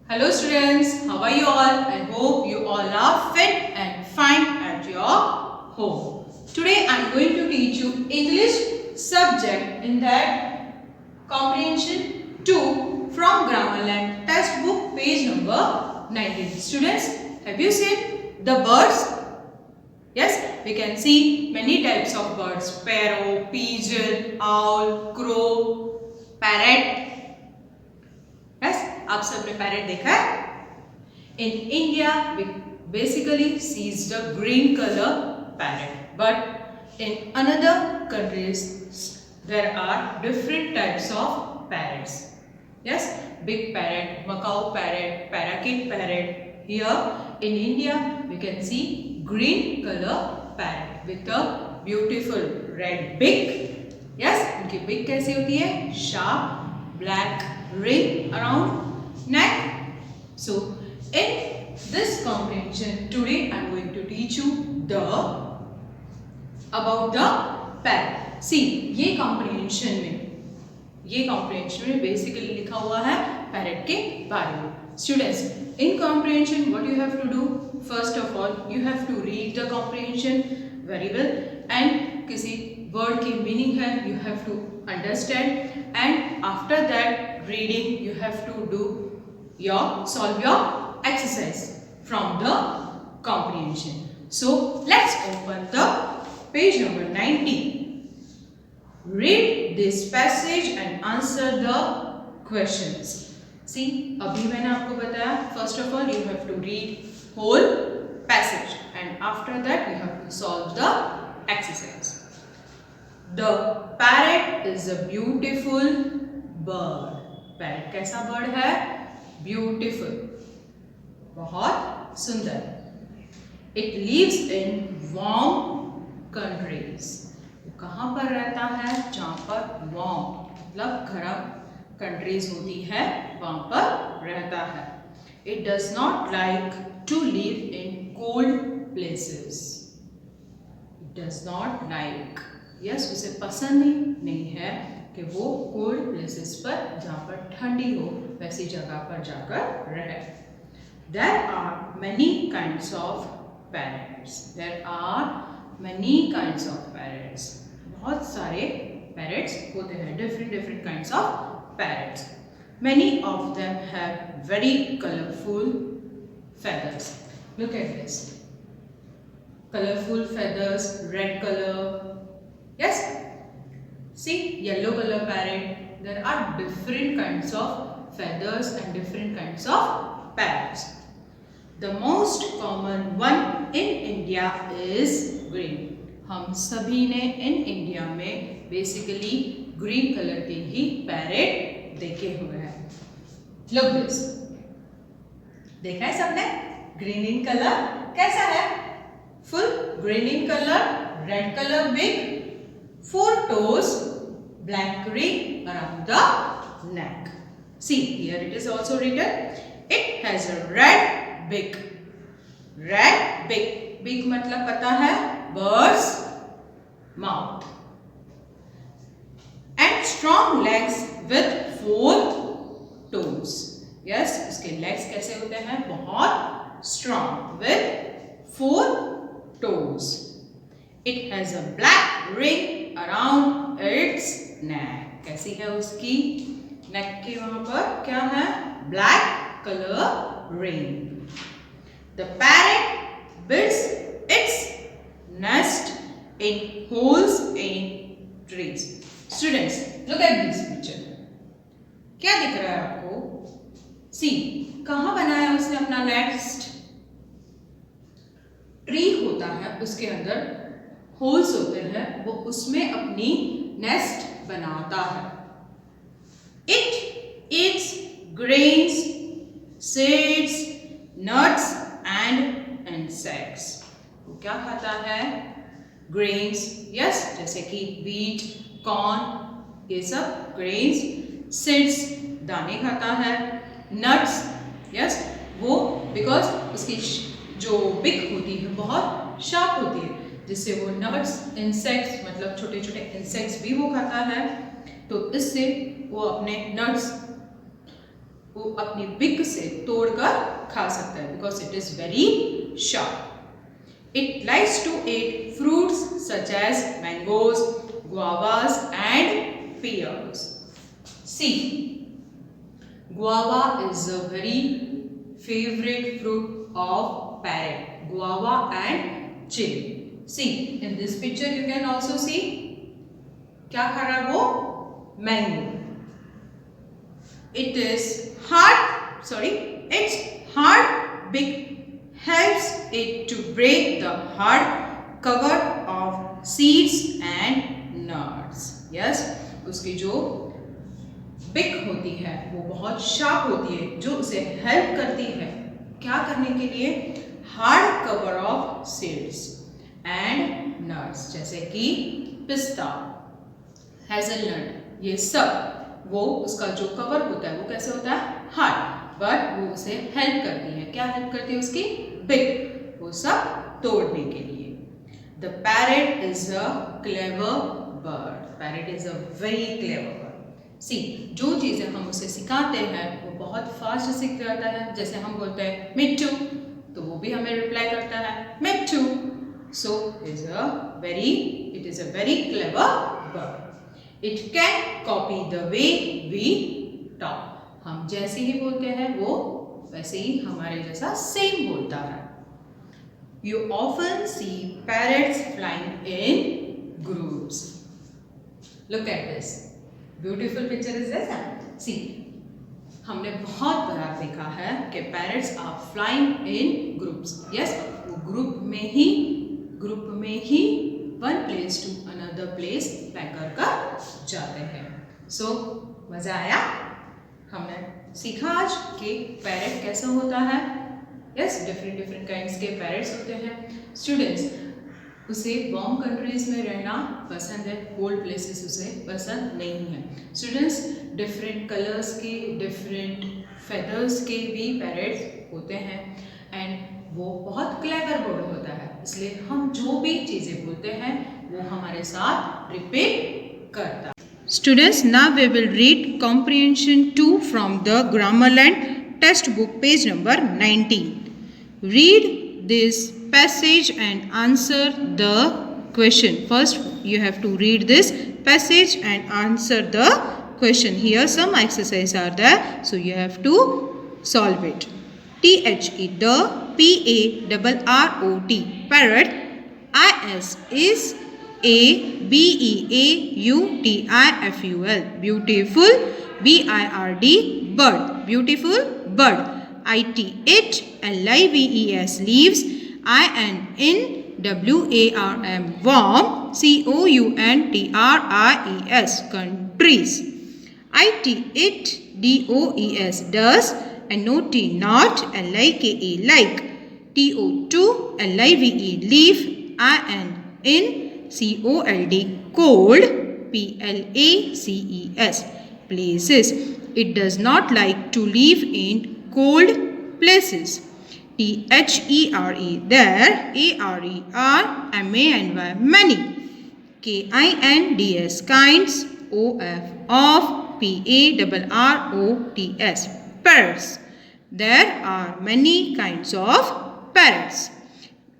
Hello students, how are you all? I hope you all are fit and fine at your home. Today I am going to teach you English subject in that comprehension 2 from Grammarland textbook page number 19. Students, have you seen the birds? Yes, we can see many types of birds: sparrow, pigeon, owl, crow, parrot. Yes, आप सबने parrot देखा है? In India, we basically sees the green color parrot, but in another countries there are different types of parrots. Yes, big parrot, macaw parrot, parakeet parrot. Here in India, we can see green color parrot with a beautiful red beak. Yes, उनकी beak कैसी होती है? Sharp, black ring around neck. So in this comprehension today I am going to teach you about the parrot. See, ये comprehension में basically लिखा हुआ है parrot के बारे में. Students, in comprehension what you have to do? First of all, you have to read the comprehension very well and किसी word की meaning है you have to understand, and after that reading you have to do solve your exercise from the comprehension. So let's open the page number 90. Read this passage and answer the questions. See, अभी मैंने आपको बताया, first of all you have to read whole passage and after that you have to solve the exercise. The parrot is a beautiful bird. Parrot कैसा bird है? Beautiful, बहुत सुंदर. It lives in warm countries. वो कहाँ पर रहता है? जहाँ पर warm मतलब गर्म countries होती है वहाँ पर रहता है. It does not like to live in cold places. It does not like. Yes, उसे पसंद ही नहीं है कि वो कोल्ड प्लेसेस पर जहाँ पर ठंडी हो वैसी जगह पर जाकर रहे. There are many kinds of parrots. There are many kinds of parrots. बहुत सारे parrots होते हैं. Different kinds of parrots. Many of them have very colorful feathers. Look at this. Colorful feathers, red color. Yes, see, yellow color parrot. There are different kinds of feathers and different kinds of parrots. The most common one in India is green. हम सभी ने in India में basically green color के ही parrot देखे हुए हैं. Look this. देखा है सबने? Green in color कैसा है? Full green in color, red color beak, 4 toes, black ring around the neck. See, here it is also written. It has a red beak. Red beak. Beak मतलब पता है? Bird's mouth. And strong legs with 4 toes. Yes, उसके legs कैसे होते हैं? बहुत strong with 4 toes. It has a black ring around its neck. कैसी है उसकी neck के वहां पर क्या है? Black color ring. The parrot builds its nest in holes in trees. Students, look at this picture. क्या दिख रहा है आपको? See, कहाँ बनाया उसने अपना नेस्ट? ट्री होता है, उसके अंदर होल्स होते हैं, वो उसमें अपनी नेस्ट बनाता है. It eats grains, seeds, nuts and insects. वो क्या खाता है? Grains, yes, जैसे कि wheat, corn, ये सब grains. Seeds, दाने खाता है. Nuts, yes, वो because उसकी जो बिक होती है बहुत शार्प होती है जिससे वो नट्स, इंसेक्ट्स मतलब छोटे छोटे इंसेक्ट्स भी वो खाता है, तो इससे वो अपने नट्स वो अपनी बिक से तोड़कर खा सकता है, because it is very sharp. It likes to eat fruits such as mangoes, guavas and pears. See, guava is a very favorite fruit of parrot. Guava and chili. See, in this picture you can also see क्या खा रहा है वो? Mango. It is hard. Sorry, its hard beak helps it to break the hard cover of seeds and nuts. Yes, उसकी जो बिक होती है वो बहुत शार्प होती है, जो उसे हेल्प करती है क्या करने के लिए? Hard cover of seeds and nuts, जैसे कि पिस्ता, हेजलनट, ये सब वो उसका जो कवर होता है वो कैसे होता है? हार्ड, बट वो उसे हेल्प करती है. क्या हेल्प करती है? उसकी बिग, वो सब तोड़ने के लिए. The parrot is a clever bird. Parrot is a very clever bird. See, जो चीजें हम उसे सिखाते हैं वो बहुत फास्ट सीख जाता है. जैसे हम बोलते हैं मिट्टू, तो वो भी हमें रिप्लाई करता है Mitthu. So it is a very clever bird. It can copy the way we talk. हम जैसे ही बोलते हैं वो वैसे ही हमारे जैसा सेम बोलता है. You often see parrots flying in groups. Look at this. Beautiful picture is this. See, हमने बहुत बार देखा है कि parrots are flying in groups. Yes, वो ग्रुप में ही one place to another place fly कर जाते हैं. So, मजा आया? हमने सीखा आज कि पैरेट कैसा होता है. यस, डिफरेंट काइंड्स के पैरेट्स होते हैं. स्टूडेंट्स, उसे वार्म कंट्रीज में रहना पसंद है, कोल्ड प्लेसेस उसे पसंद नहीं है. स्टूडेंट्स, डिफरेंट कलर्स के, डिफरेंट फेदर्स के भी पैरेट्स होते हैं एंड वो बहुत क्लेवर बर्ड होता है. इसलिए हम जो भी चीज़ें बोलते हैं वो हमारे साथ रिपीट करता है. Students, now we will read comprehension 2 from the Grammarland textbook, page number 19. Read this passage and answer the question. First, you have to read this passage and answer the question. Here some exercises are there, so you have to solve it. T-H-E, the, P-A-R-R-O-T, parrot. I-S is A-B-E-A-U-T-I-F-U-L, beautiful. B-I-R-D, bird, beautiful bird. I-T, it. L-I-V-E-S, leaves. I-N-N-W-A-R-M, warm. C-O-U-N-T-R-I-E-S, countries. I-T, it. D-O-E-S, does. N-O-T, not. L-I-K-E, like. T-O-2, L-I-V-E, leaf. I-N-N, C-O-L-D, cold. P-L-A-C-E-S, places. It does not like to live in cold places. T-H-E-R-E, there. A-R-E-R-M-A-N-Y, many. K-I-N-D-S, kinds. O-F, of. P-A-R-R-O-T-S, parrots. There are many kinds of parrots.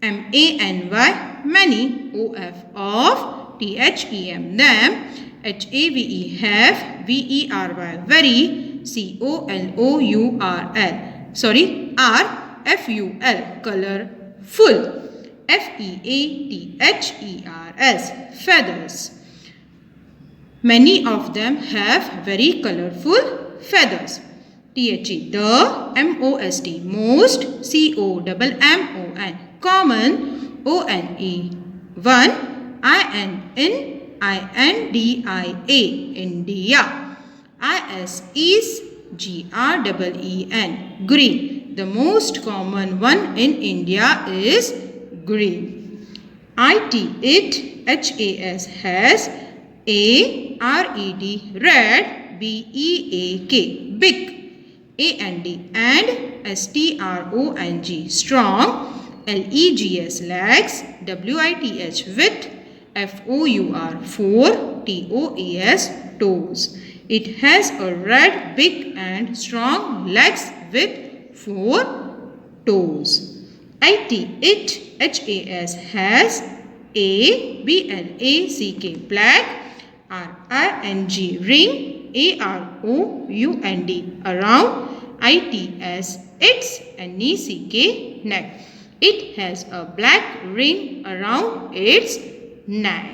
M-A-N-Y, many. O-F, of. T-H-E-M, them. H-A-V-E, have. V-E-R-Y, very. C-O-L-O-U-R-L, sorry, R-F-U-L, colorful. F-E-A-T-H-E-R-S, feathers. Many of them have very colorful feathers. T-H-E, the. M-O-S-T, most. C-O-M-M-O-N, common. O-N-E, one. I-N-N-I-N-D-I-A, India. I-S is G-R-E-E-N, green. The most common one in India is green. I-T, it. H-A-S, has. A-R-E-D, red. B-E-A-K, big. A-N-D, and. S-T-R-O-N-G, strong. L-E-G-S, legs. W-I-T-H, with. F-O-U-R, 4. T-O-E-S, toes. It has a red, big and strong legs with 4 toes. It, H-A-S, has A, B-L-A-C-K, black, R-I-N-G, ring, A-R-O-U-N-D, around, I-T-S, its, N-E-C-K, neck. It has a black ring around its neck.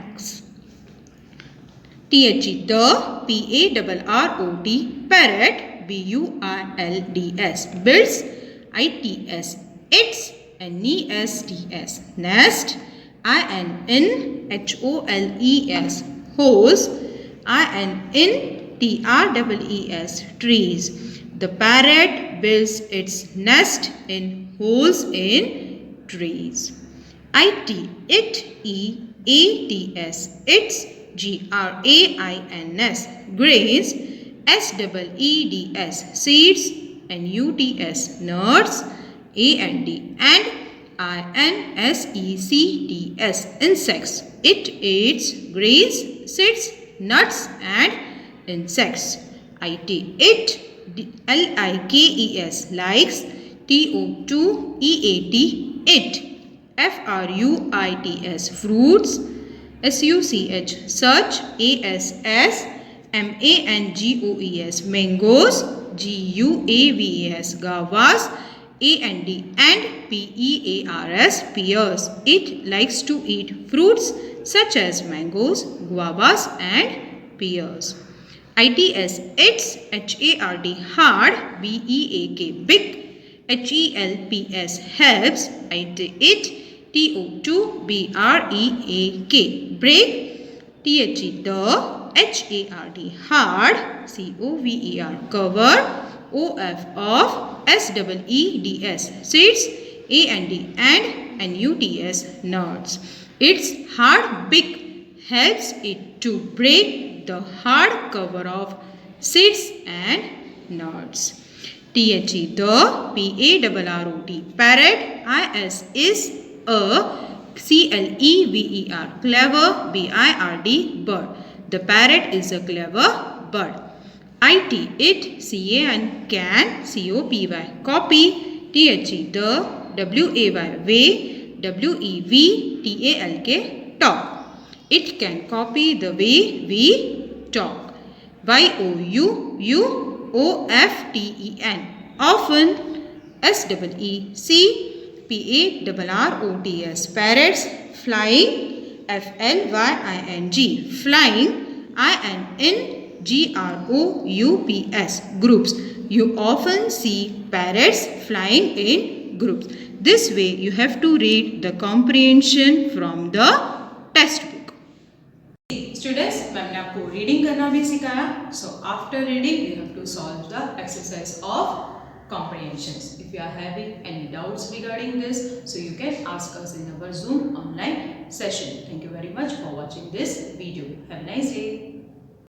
T-H-E, the, P-A-R-R-O-T, parrot, B-U-R-L-D-S, builds, I-T-S, its, N-E-S-T-S, nest, I-N-N-H-O-L-E-S, hose, I-N-N-T-R-E-E-S, trees. The parrot builds its nest in holes in trees. It-E-A-T-S, its, G-R-A-I-N-S, grains, S-E-E-D-S, seeds, N-U-T-S, nuts, A-N-D, and I-N-S-E-C-T-S, insects. It eats grains, seeds, nuts, and insects. It, L-I-K-E-S, likes, T-O-2-E-A-T, it. F-R-U-I-T-S, fruits, S-U-C-H, such, A-S-S, M-A-N-G-O-E-S, mangoes, G-U-A-V-A-S, guavas, A-N-D, and P-E-A-R-S, pears. It likes to eat fruits such as mangoes, guavas, and pears. I-T-S, its, H-A-R-D, hard, B-E-A-K, big, H-E-L-P-S, helps, it, T-O-2-B-R-E-A-K, break, T-H-E, the, H-A-R-D, hard, C-O-V-E-R, cover, O-F, of, S-E-E-D-S, seeds, A-N-D, and N-U-T-S, nuts. Its hard beak helps it to break the hard cover of seeds and nuts. T-H-E, the, P-A-R-R-O-T, parrot, I-S, is, a, C-L-E-V-E-R, clever, B-I-R-D, bird. The parrot is a clever bird. I-T, it, C-A-N, can, C-O-P-Y, copy, T-H-E, the, W-A-Y, way, W-E-V-T-A-L-K, talk. It can copy the way we talk. Y-O-U-U-O-F-T-E-N, often, S-E-E-C-P-A-R-R-O-T-S, parrots, flying, F-L-Y-I-G, flying, I-N-N-G-R-O-U-P-S, groups. You often see parrots flying in groups. This way you have to read the comprehension from the textbook. Students, मैंने आपको reading करना भी सिखाया. So after reading you have to solve the exercise of comprehensions. If you are having any doubts regarding this, so you can ask us in our Zoom online session. Thank you very much for watching this video. Have a nice day.